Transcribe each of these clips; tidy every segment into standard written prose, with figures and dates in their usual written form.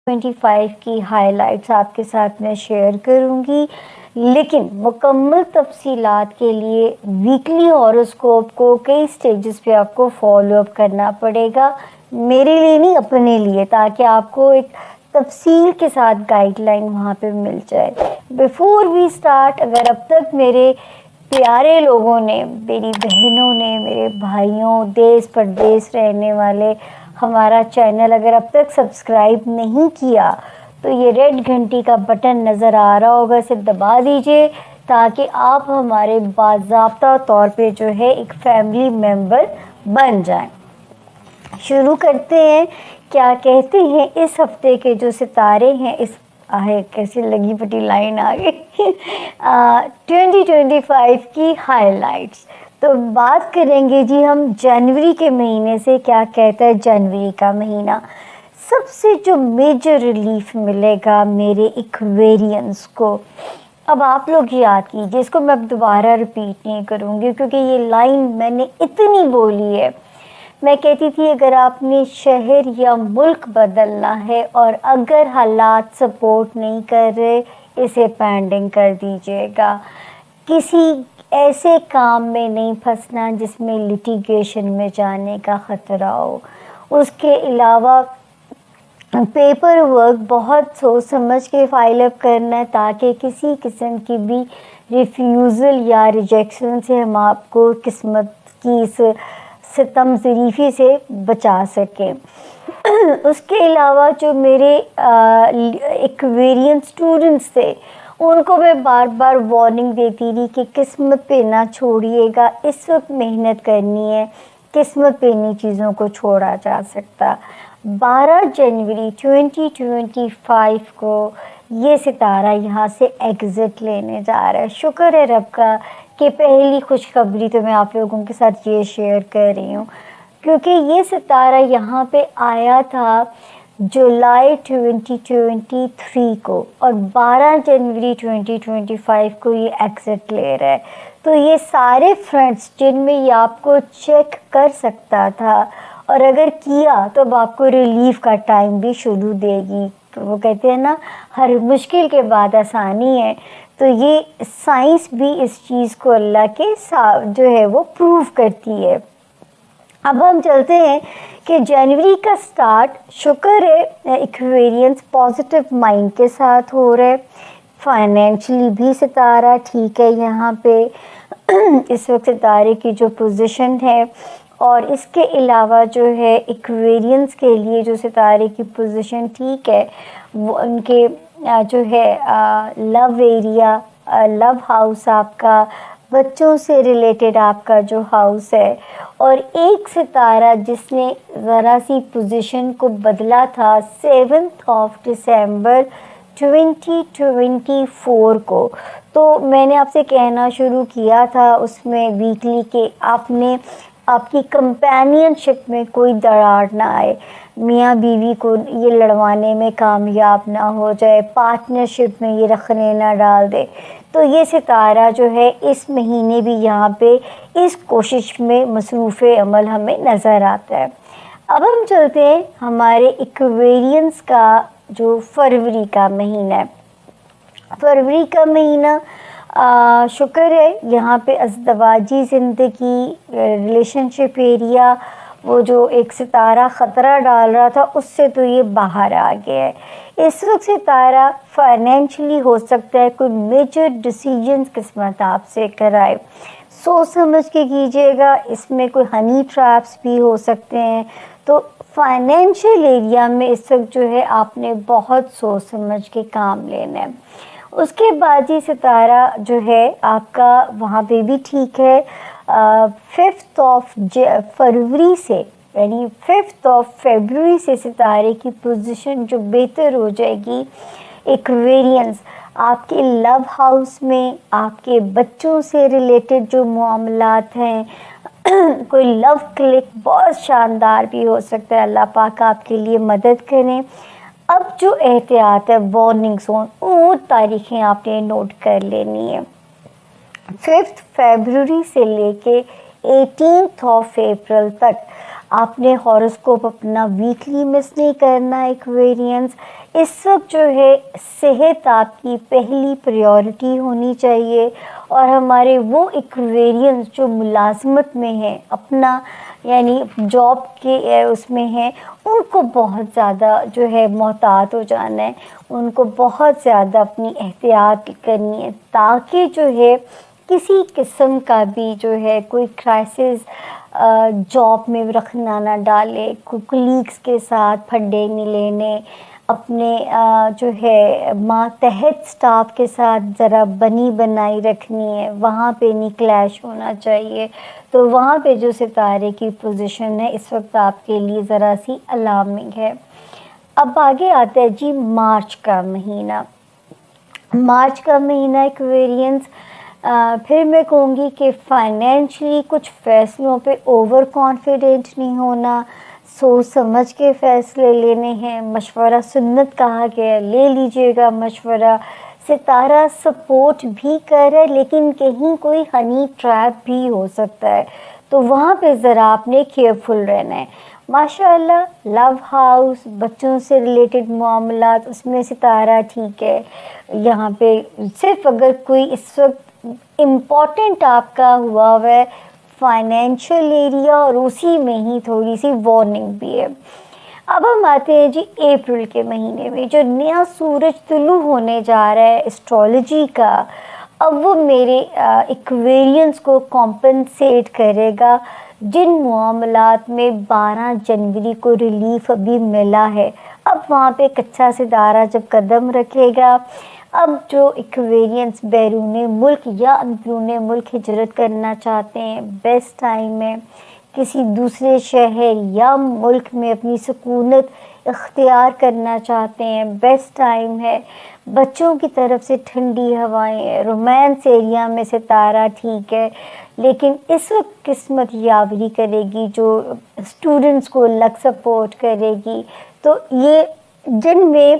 25 کی high lights آپ کے ساتھ میں شیئر کروں گی، لیکن مکمل تفصیلات کے لیے ویکلی ہاروسکوپ کو کئی سٹیجز پہ آپ کو فالو اپ کرنا پڑے گا، میرے لیے نہیں، اپنے لیے، تاکہ آپ کو ایک تفصیل کے ساتھ گائیڈ لائن وہاں پہ مل جائے۔ بیفور وی سٹارٹ، اگر اب تک میرے پیارے لوگوں نے، میری بہنوں نے، میرے بھائیوں، دیس پردیس رہنے والے ہمارا چینل اگر اب تک سبسکرائب نہیں کیا تو یہ ریڈ گھنٹی کا بٹن نظر آ رہا ہوگا، اسے دبا دیجئے تاکہ آپ ہمارے باضابطہ طور پہ جو ہے ایک فیملی ممبر بن جائیں۔ شروع کرتے ہیں۔ کیا کہتے ہیں اس ہفتے کے جو ستارے ہیں، اس کیسی لگی پٹی لائن آگئی 2025 کی ہائی لائٹس۔ تو بات کریں گے جی ہم جنوری کے مہینے سے، کیا کہتا ہے جنوری کا مہینہ۔ سب سے جو میجر ریلیف ملے گا میرے ایکویرینس کو، اب آپ لوگ یاد کیجئے، اس کو میں اب دوبارہ ریپیٹ نہیں کروں گی کیونکہ یہ لائن میں نے اتنی بولی ہے۔ میں کہتی تھی اگر آپ نے شہر یا ملک بدلنا ہے اور اگر حالات سپورٹ نہیں کر رہے، اسے پینڈنگ کر دیجئے گا۔ کسی ایسے کام میں نہیں پھنسنا جس میں لیٹیگیشن میں جانے کا خطرہ ہو۔ اس کے علاوہ پیپر ورک بہت سوچ سمجھ کے فائل اپ کرنا ہے تاکہ کسی قسم کی بھی ریفیوزل یا ریجیکشن سے ہم آپ کو قسمت کی اس ستم ظریفی سے بچا سکیں۔ اس کے علاوہ جو میرے ایکویرین اسٹوڈنٹس تھے ان کو میں بار بار وارننگ دیتی رہی کہ قسمت پہ نہ چھوڑیے گا، اس وقت محنت کرنی ہے، قسمت پہ انہی چیزوں کو چھوڑا جا سکتا۔ 12 جنوری 2025 کو یہ ستارہ یہاں سے ایگزٹ لینے جا رہا ہے۔ شکر ہے رب کا کہ پہلی خوشخبری تو میں آپ لوگوں کے ساتھ یہ شیئر کر رہی ہوں، کیونکہ یہ ستارہ یہاں پہ آیا تھا جولائی 2023 کو اور 12 جنوری 2025 کو یہ ایگزٹ لے رہا ہے۔ تو یہ سارے فرینڈس جن میں یہ آپ کو چیک کر سکتا تھا اور اگر کیا تو اب آپ کو ریلیف کا ٹائم بھی شروع دے گی۔ وہ کہتے ہیں نا ہر مشکل کے بعد آسانی ہے، تو یہ سائنس بھی اس چیز کو اللہ کے جو ہے وہ پروف کرتی ہے۔ اب ہم چلتے ہیں کہ جنوری کا سٹارٹ شکر ہے ایکویرینس پازیٹیو مائنڈ کے ساتھ ہو رہا ہے، فائنینشلی بھی ستارہ ٹھیک ہے یہاں پہ اس وقت ستارے کی جو پوزیشن ہے، اور اس کے علاوہ جو ہے ایکویرینس کے لیے جو ستارے کی پوزیشن ٹھیک ہے، وہ ان کے جو ہے لو ایریا، لو ہاؤس آپ کا، بچوں سے ریلیٹڈ آپ کا جو ہاؤس ہے، اور ایک ستارہ جس نے ذرا سی پوزیشن کو بدلا تھا 7 دسمبر 2024 کو، تو میں نے آپ سے کہنا شروع کیا تھا اس میں ویکلی کہ آپ کی کمپینین شپ میں کوئی دراڑ نہ آئے، میاں بیوی کو یہ لڑوانے میں کامیاب نہ ہو جائے، پارٹنرشپ میں یہ رخنے نہ ڈال دے۔ تو یہ ستارہ جو ہے اس مہینے بھی یہاں پہ اس کوشش میں مصروف عمل ہمیں نظر آتا ہے۔ اب ہم چلتے ہیں ہمارے ایکویرینس کا جو فروری کا مہینہ ہے۔ فروری کا مہینہ شکر ہے یہاں پہ ازدواجی زندگی، ریلیشن شپ ایریا، وہ جو ایک ستارہ خطرہ ڈال رہا تھا اس سے تو یہ باہر آ گیا ہے۔ اس وقت ستارہ فائنینشلی ہو سکتا ہے کوئی میجر ڈیسیجنز قسمت آپ سے کرائے، سوچ سمجھ کے کیجیے گا، اس میں کوئی ہنی ٹریپس بھی ہو سکتے ہیں، تو فائنینشیل ایریا میں اس وقت جو ہے آپ نے بہت سوچ سمجھ کے کام لینا ہے۔ اس کے بعد یہ ستارہ جو ہے آپ کا وہاں پہ بھی ٹھیک ہے، 5 فروری سے، یعنی 5 فیبروری سے ستارے کی پوزیشن جو بہتر ہو جائے گی۔ ایکویرینس آپ کے لو ہاؤس میں، آپ کے بچوں سے ریلیٹڈ جو معاملات ہیں، کوئی لو کلک بہت شاندار بھی ہو سکتا ہے، اللہ پاک آپ کے لیے مدد کریں۔ اب جو احتیاط ہے، وارننگز وہ تاریخیں آپ نے نوٹ کر لینی ہے۔ 5 فیبروری سے لے کے 18 اپریل تک آپ نے ہاروسکوپ اپنا ویکلی مس نہیں کرنا ایکویرینس. اس وقت جو ہے صحت آپ کی پہلی پریورٹی ہونی چاہیے. اور ہمارے وہ ایکویرینس جو ملازمت میں ہیں, اپنا یعنی جاب کے اس میں ہیں, ان کو بہت زیادہ جو ہے محتاط ہو جانا ہے, ان کو بہت زیادہ اپنی احتیاط کرنی ہے, تاکہ جو ہے کسی قسم کا بھی جو ہے کوئی کرائسس جاب میں رکھنا نہ ڈالے, کولیگس کے ساتھ پھڈے نہیں لینے, اپنے جو ہے ماتحت سٹاف کے ساتھ ذرا بنی بنائی رکھنی ہے, وہاں پہ نہیں کلیش ہونا چاہیے. تو وہاں پہ جو ستارے کی پوزیشن ہے اس وقت آپ کے لیے ذرا سی الارمنگ ہے. اب آگے آتا ہے جی مارچ کا مہینہ. مارچ کا مہینہ ایکویرینس پھر میں کہوں گی کہ فائنینشلی کچھ فیصلوں پہ اوور کانفیڈنٹ نہیں ہونا, سوچ سمجھ کے فیصلے لینے ہیں. مشورہ سنت کہا گیا, لے لیجئے گا مشورہ. ستارہ سپورٹ بھی کر رہا ہے لیکن کہیں کوئی ہنی ٹریپ بھی ہو سکتا ہے, تو وہاں پہ ذرا آپ نے کیئرفل رہنا ہے. ماشاء اللہ لو ہاؤس, بچوں سے ریلیٹڈ معاملات, اس میں ستارہ ٹھیک ہے. یہاں پہ صرف اگر کوئی اس وقت امپورٹنٹ آپ کا ہوا ہے فائنینشیل ایریا, اور اسی میں ہی تھوڑی سی وارننگ بھی ہے. اب ہم آتے ہیں جی اپریل کے مہینے میں, جو نیا سورج طلوع ہونے جا رہا ہے اسٹرالوجی کا. اب وہ میرے ایکویرینس کو کمپنسیٹ کرے گا جن معاملات میں 12 جنوری کو ریلیف ابھی ملا ہے. اب وہاں پہ کچا ستارہ جب قدم رکھے گا, اب جو ایکویرینس بیرون ملک یا اندرون ملک ہجرت کرنا چاہتے ہیں, بیسٹ ٹائم ہے. کسی دوسرے شہر یا ملک میں اپنی سکونت اختیار کرنا چاہتے ہیں, بیسٹ ٹائم ہے. بچوں کی طرف سے ٹھنڈی ہوائیں, رومانس ایریا میں ستارہ ٹھیک ہے, لیکن اس وقت قسمت یاوری کرے گی جو اسٹوڈنٹس کو لک سپورٹ کرے گی. تو یہ جن میں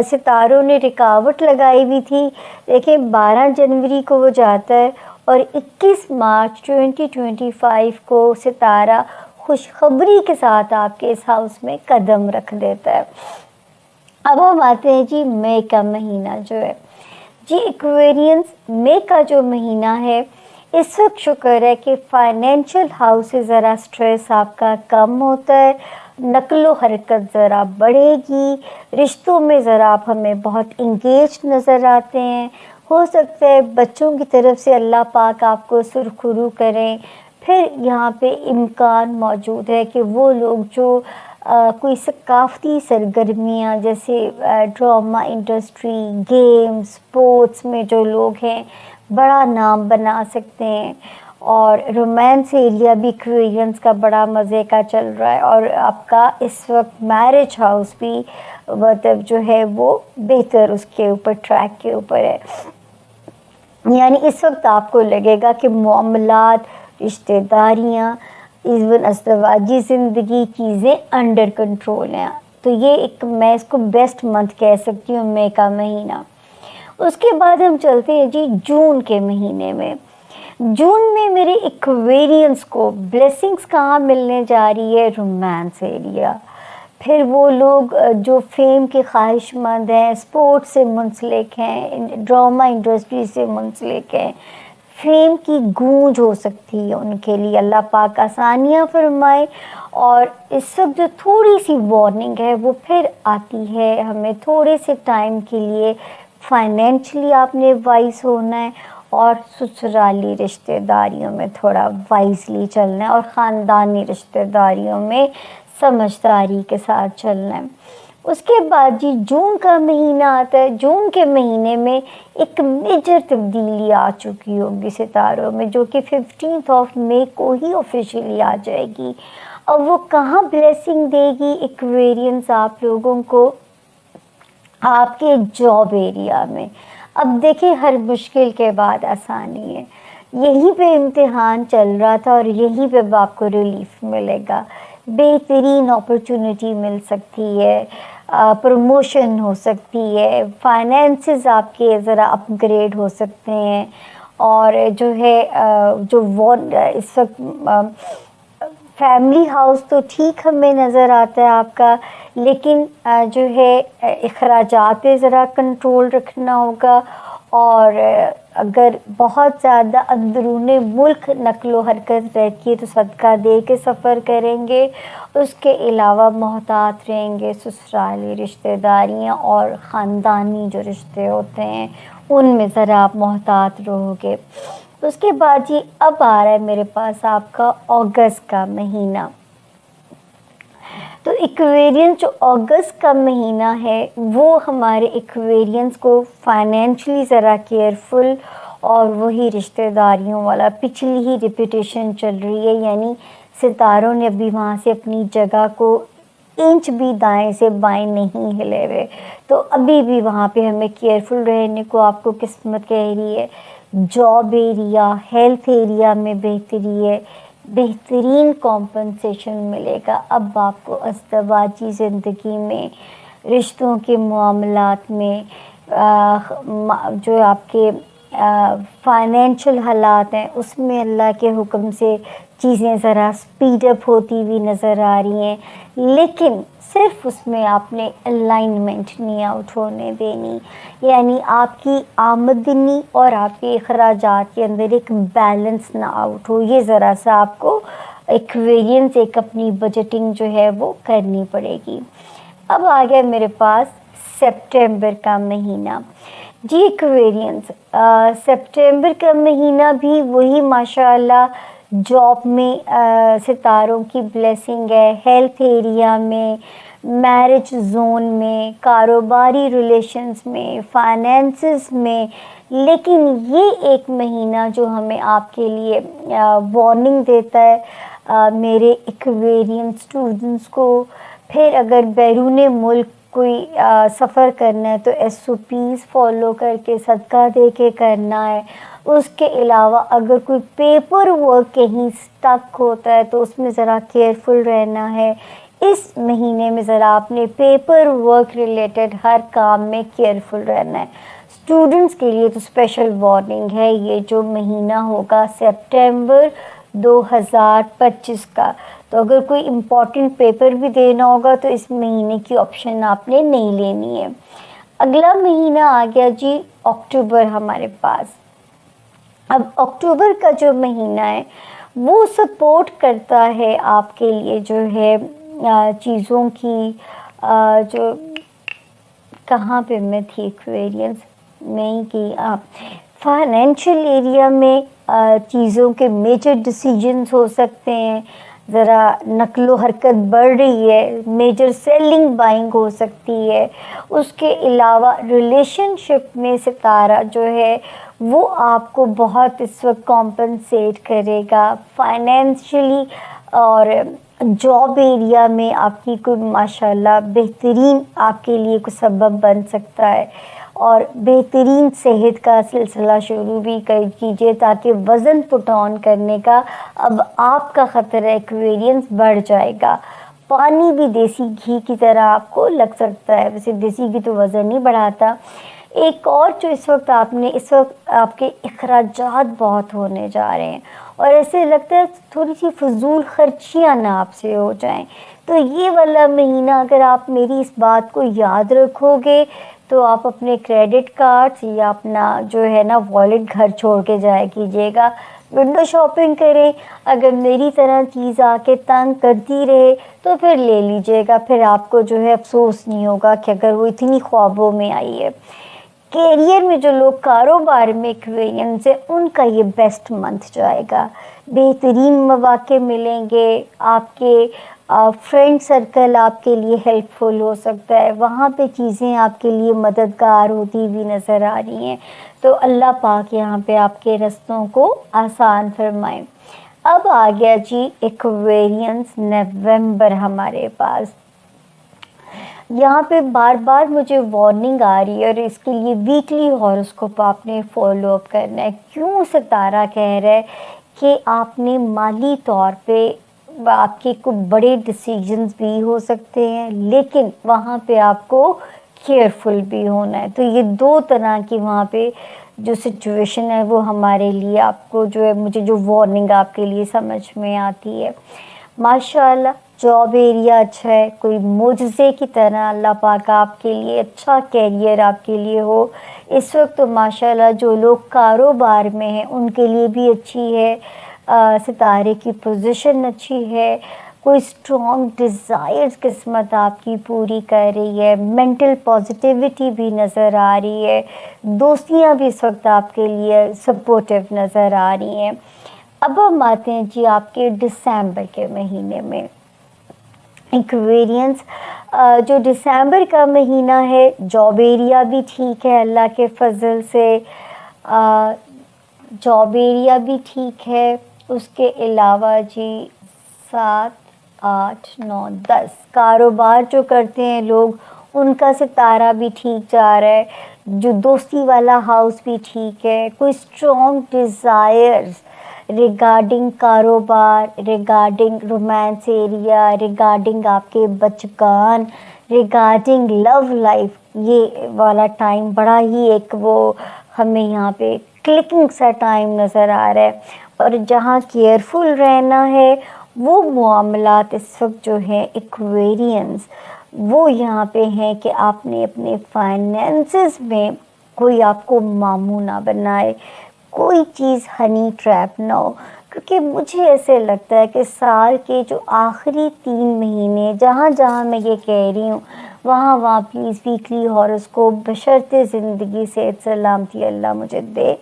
ستاروں نے رکاوٹ لگائی ہوئی تھی, دیکھیں 12 جنوری کو وہ جاتا ہے اور 21 مارچ 2025 کو ستارہ خوشخبری کے ساتھ آپ کے اس ہاؤس میں قدم رکھ دیتا ہے. اب ہم آتے ہیں جی مئی کا مہینہ جو ہے. جی ایکویرینس مئی کا جو مہینہ ہے اس وقت شکر ہے کہ فائنینشیل ہاؤس سے ذرا سٹریس آپ کا کم ہوتا ہے, نقل و حرکت ذرا بڑھے گی, رشتوں میں ذرا آپ ہمیں بہت انگیج نظر آتے ہیں. ہو سکتا ہے بچوں کی طرف سے اللہ پاک آپ کو سرخرو کریں. پھر یہاں پہ امکان موجود ہے کہ وہ لوگ جو کوئی ثقافتی سرگرمیاں جیسے ڈرامہ انڈسٹری, گیمز, اسپورٹس میں جو لوگ ہیں بڑا نام بنا سکتے ہیں. اور رومانس ایریا بھی ایکویرینس کا بڑا مزے کا چل رہا ہے, اور آپ کا اس وقت میرج ہاؤس بھی مطلب جو ہے وہ بہتر اس کے اوپر ٹریک کے اوپر ہے. یعنی اس وقت آپ کو لگے گا کہ معاملات, رشتہ داریاں, ایون ازدواجی زندگی, چیزیں انڈر کنٹرول ہیں. تو یہ ایک میں اس کو بیسٹ منتھ کہہ سکتی ہوں مئی کا مہینہ. اس کے بعد ہم چلتے ہیں جی جون کے مہینے میں. جون میں میرے ایکویرینس کو بلیسنگز کہاں ملنے جا رہی ہے, رومانس ایریا. پھر وہ لوگ جو فیم کے خواہش مند ہیں, اسپورٹ سے منسلک ہیں, ڈرامہ انڈسٹری سے منسلک ہیں, فیم کی گونج ہو سکتی ہے ان کے لیے, اللہ پاک آسانیاں فرمائے. اور اس وقت جو تھوڑی سی وارننگ ہے وہ پھر آتی ہے, ہمیں تھوڑے سے ٹائم کے لیے فائنینشلی آپ نے وائز ہونا ہے, اور سسرالی رشتہ داریوں میں تھوڑا وائزلی چلنا ہے, اور خاندانی رشتہ داریوں میں سمجھداری کے ساتھ چلنا ہے. اس کے بعد جی جون کا مہینہ آتا ہے. جون کے مہینے میں ایک میجر تبدیلی آ چکی ہوگی ستاروں میں, جو کہ 15 مئی کو ہی آفیشیلی آ جائے گی. اب وہ کہاں بلیسنگ دے گی ایکویرینس آپ لوگوں کو, آپ کے جاب ایریا میں. اب دیکھیں ہر مشکل کے بعد آسانی ہے, یہیں پہ امتحان چل رہا تھا اور یہیں پہ آپ کو ریلیف ملے گا. بہترین اپرچونٹی مل سکتی ہے, پروموشن ہو سکتی ہے, فائنینسز آپ کے ذرا اپ گریڈ ہو سکتے ہیں. اور جو ہے جو اس وقت फैमिली हाउस तो ठीक हमें नज़र आता है आपका, लेकिन जो है अखराजात पे ज़रा कंट्रोल रखना होगा। और अगर बहुत ज़्यादा अंदरूनी मुल्क नक़्लो हरकत रहती है तो सदका दे के सफ़र करेंगे। उसके अलावा मोहतात रहेंगे, ससुराली रिश्तेदारियाँ और ख़ानदानी जो रिश्ते होते हैं उनमें ज़रा आप मोहतात रहोगे। उसके बाद जी अब आ रहा है मेरे पास आपका अगस्त का महीना। तो एक्वेरियंस जो अगस्त का महीना है वो हमारे एक्वेरियंस को फाइनेंशियली ज़रा केयरफुल और वही रिश्तेदारियों वाला पिछली ही रिपीटेशन चल रही है, यानी सितारों ने अभी वहाँ से अपनी जगह को इंच भी दाएं से बाएं नहीं हिले हुए। तो अभी भी वहाँ पे हमें केयरफुल रहने को आपको किस्मत कह रही है। जॉब एरिया, हेल्थ एरिया में बेहतरीन कॉम्पनसेशन मिलेगा। अब आपको अज़दवाजी ज़िंदगी में, रिश्तों के मामलात में, जो आपके फाइनेंशियल हालात हैं उसमें अल्लाह के हुक्म से चीज़ें ज़रा स्पीड अप होती हुई नज़र आ रही हैं, लेकिन सिर्फ उसमें आपने अलाइनमेंट नहीं आउट होने देनी, यानी आपकी आमदनी और आपके अखराजात के अंदर एक बैलेंस ना आउट हो। ये ज़रा सा आपको एक्वेरियंस एक अपनी बजटिंग जो है वो करनी पड़ेगी। अब आ गया मेरे पास सितंबर का महीना। जी एक्वेरियंस, सितंबर का महीना भी वही माशाअल्लाह जॉब में सितारों की ब्लेसिंग है, हेल्थ एरिया में, मैरिज जोन में, कारोबारी रिलेशंस में, फाइनेंसेस में। लेकिन ये एक महीना जो हमें आपके लिए वार्निंग देता है मेरे एक्वेरियंस स्टूडेंट्स को। फिर अगर बैरून मुल्क कोई सफ़र करना है तो SOPs फॉलो करके सदका दे के करना है। उसके अलावा अगर कोई पेपर वर्क कहीं स्टक होता है तो उसमें ज़रा केयरफुल रहना है। इस महीने में ज़रा आपने पेपर वर्क रिलेटेड हर काम में केयरफुल रहना है। स्टूडेंट्स के लिए तो स्पेशल वार्निंग है ये जो महीना होगा सितंबर 2025 का। तो अगर कोई इम्पॉर्टेंट पेपर भी देना होगा तो इस महीने की ऑप्शन आपने नहीं लेनी है। अगला महीना आ गया जी अक्टूबर हमारे पास। अब अक्टूबर का जो महीना है वो सपोर्ट करता है आपके लिए जो है चीज़ों की जो कहाँ पे मैं थी एक्वेरियंस में कि फाइनेंशियल एरिया में चीज़ों के मेजर डिसीजंस हो सकते हैं। ज़रा नकलो हरकत बढ़ रही है, मेजर सेलिंग बाइंग हो सकती है। उसके अलावा रिलेशनशिप में सितारा जो है वो आपको बहुत इस वक्त कॉम्पनसेट करेगा फाइनेंशियली, और जॉब एरिया में आपकी कोई माशाल्लाह बेहतरीन आपके लिए कुछ सबब बन सकता है। और बेहतरीन सेहत का सिलसिला शुरू भी कर कीजिए ताकि वज़न पुट ऑन करने का अब आपका ख़तरा एक्वेरियंस बढ़ जाएगा। पानी भी देसी घी की तरह आपको लग सकता है, वैसे देसी घी तो वज़न नहीं बढ़ाता। एक और जो इस वक्त आपके अखराजात बहुत होने जा रहे हैं और ऐसे लगता है थोड़ी सी फजूल खर्चियाँ ना आपसे हो जाएं। तो ये वाला महीना अगर आप मेरी इस बात को याद रखोगे तो आप अपने क्रेडिट कार्ड्स या अपना जो है ना वॉलेट घर छोड़ के जाया कीजिएगा। विंडो शॉपिंग करें, अगर मेरी तरह चीज़ आके तंग करती रहे तो फिर ले लीजिएगा, फिर आपको जो है अफसोस नहीं होगा कि अगर वो इतनी ख्वाबों में आई है। कैरियर में जो लोग कारोबार में एक्वेरियंस है उनका ये बेस्ट मंथ जाएगा, बेहतरीन मौके मिलेंगे। आपके फ्रेंड सर्कल आपके लिए हेल्पफुल हो सकता है, वहाँ पे चीज़ें आपके लिए मददगार होती हुई नज़र आ रही हैं। तो अल्लाह पाक यहाँ पे आपके रास्तों को आसान फरमाए। अब आ गया जी एक्वेरियंस नवंबर हमारे पास। यहाँ पे बार बार मुझे वार्निंग आ रही है और इसके लिए वीकली हॉरोस्कोप आपने फॉलो अप करना है। क्यों सितारा कह रहा है कि आपने माली तौर पे आपके कुछ बड़े डिसीजंस भी हो सकते हैं, लेकिन वहाँ पे आपको केयरफुल भी होना है। तो ये दो तरह की वहाँ पे जो सिचुएशन है वो हमारे लिए आपको जो है मुझे जो वार्निंग आपके लिए समझ में आती है। माशाल्लाह जॉब एरिया अच्छा है, कोई मुझसे की तरह अल्लाह पाक आपके लिए अच्छा कैरियर आपके लिए हो। इस वक्त तो माशाल्लाह जो लोग कारोबार में हैं उनके लिए भी अच्छी है, सितारे की पोजीशन अच्छी है, कोई स्ट्रॉन्ग डिज़ायर्स किस्मत आपकी पूरी कर रही है, मेंटल पॉजिटिविटी भी नज़र आ रही है, दोस्तियां भी इस वक्त आपके लिए सपोर्टिव नज़र आ रही हैं। अब हम आते हैं जी आपके दिसंबर के महीने में। एक्वेरियंस, जो दिसंबर का महीना है जॉब एरिया भी ठीक है अल्लाह के फजल से, जॉब एरिया भी ठीक है। उसके अलावा जी 7, 8, 9, 10 कारोबार जो करते हैं लोग उनका सितारा भी ठीक जा रहा है, जो दोस्ती वाला हाउस भी ठीक है, कोई स्ट्रॉन्ग डिज़ायर्स रिगार्डिंग कारोबार, रिगार्डिंग रोमांस एरिया, रिगार्डिंग आपके बचकान, रिगार्डिंग लव लाइफ, ये वाला टाइम बड़ा ही एक वो हमें यहाँ पे क्लिकिंग सा टाइम नज़र आ रहा है। और जहाँ केयरफुल रहना है वो मामलात इस वक्त जो है एक्वेरियंस वो यहाँ पे हैं कि आपने अपने फाइनेंसेस में कोई आपको मामू ना बनाए, कोई चीज़ हनी ट्रैप ना हो। क्योंकि मुझे ऐसे लगता है कि साल के जो आखिरी 3 महीने जहाँ जहाँ मैं ये कह रही हूँ वहाँ प्लीज़ वीकली हॉरोस्कोप बशर्ते ज़िंदगी से सलामती अल्लाह मुझे दे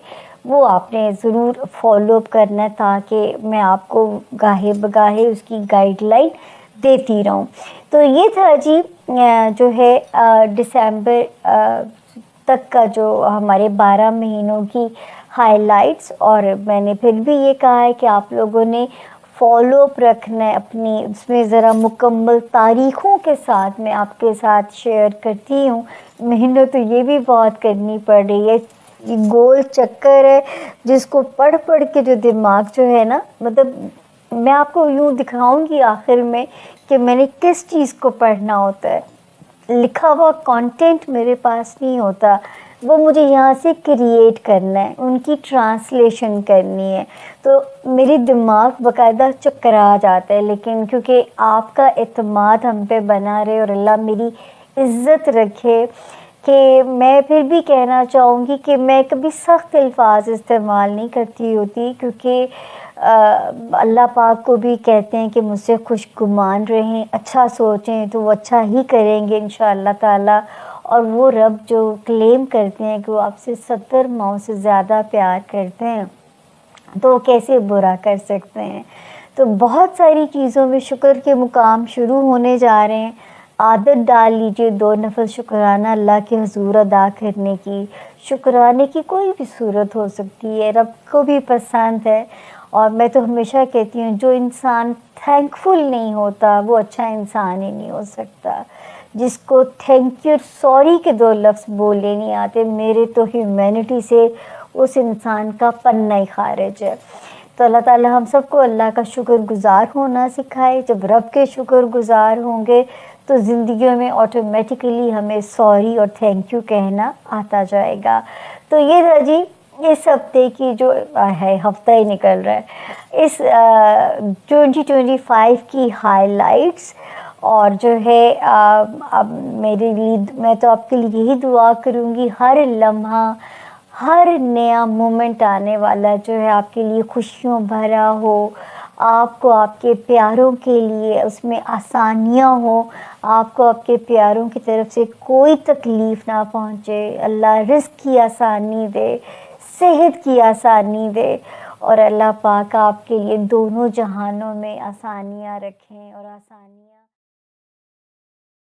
वो आपने ज़रूर फॉलो अप करना है, ताकि मैं आपको गाहे बगाहे उसकी गाइडलाइन देती रहूं। तो ये था जी जो है दिसंबर तक का जो हमारे 12 महीनों की हाइलाइट्स। और मैंने फिर भी ये कहा है कि आप लोगों ने फॉलो अप रखना है अपनी, उसमें ज़रा मुकम्मल तारीख़ों के साथ मैं आपके साथ शेयर करती हूँ। मेहनत तो ये भी बहुत करनी पड़ रही है, ये गोल चक्कर है जिसको पढ़ पढ़ के जो दिमाग जो है ना, मतलब मैं आपको यूँ दिखाऊंगी आखिर में कि मैंने किस चीज़ को पढ़ना होता है। लिखा हुआ कंटेंट मेरे पास नहीं होता, वो मुझे यहाँ से क्रिएट करना है, उनकी ट्रांसलेशन करनी है, तो मेरी दिमाग बाकायदा चकरा जाता है। लेकिन क्योंकि आपका एतमाद हम पे बना रहे और अल्लाह मेरी इज़्ज़त रखे कि मैं फिर भी कहना चाहूँगी कि मैं कभी सख्त अल्फाज इस्तेमाल नहीं करती होती, क्योंकि अल्लाह पाक को भी कहते हैं कि मुझसे खुशगुमान रहें, अच्छा सोचें तो वो अच्छा ही करेंगे इंशाअल्लाह ताला। और वो रब जो क्लेम करते हैं कि वो आपसे 70 माओं से ज़्यादा प्यार करते हैं, तो वो कैसे बुरा कर सकते हैं। तो बहुत सारी चीज़ों में शुक्र के मुकाम शुरू होने जा रहे हैं। आदत डाल लीजिए 2 नफल शुक्राना अल्लाह के हुजूर अदा करने की। शुक्राने की कोई भी सूरत हो सकती है, रब को भी पसंद है। और मैं तो हमेशा कहती हूँ जो इंसान थैंकफुल नहीं होता वो अच्छा इंसान ही नहीं हो सकता। जिसको थैंक यू सॉरी के 2 लफ्ज़ बोलने नहीं आते, मेरे तो ह्यूमैनिटी से उस इंसान का पन्ना ही खारिज है। तो अल्लाह ताला हम सबको अल्लाह का शुक्रगुज़ार होना सिखाए। जब रब के शुक्रगुज़ार होंगे तो ज़िंदगियों में ऑटोमेटिकली हमें सॉरी और थैंक यू कहना आता जाएगा। तो ये था जी इस हफ्ते की जो है, हफ्ता ही निकल रहा है, इस 2025 की हाइलाइट्स। और जो है अब मेरे लिए, मैं तो आपके लिए यही दुआ करूँगी हर लम्हा, हर नया मोमेंट आने वाला जो है आपके लिए खुशियों भरा हो, आपको आपके प्यारों के लिए उसमें आसानियाँ हो, आपको आपके प्यारों की तरफ से कोई तकलीफ़ ना पहुँचे, अल्लाह रिज़्क़ की आसानी दे, सेहत की आसानी दे, और अल्लाह पाक आपके लिए दोनों जहानों में आसानियाँ रखें और आसानियाँ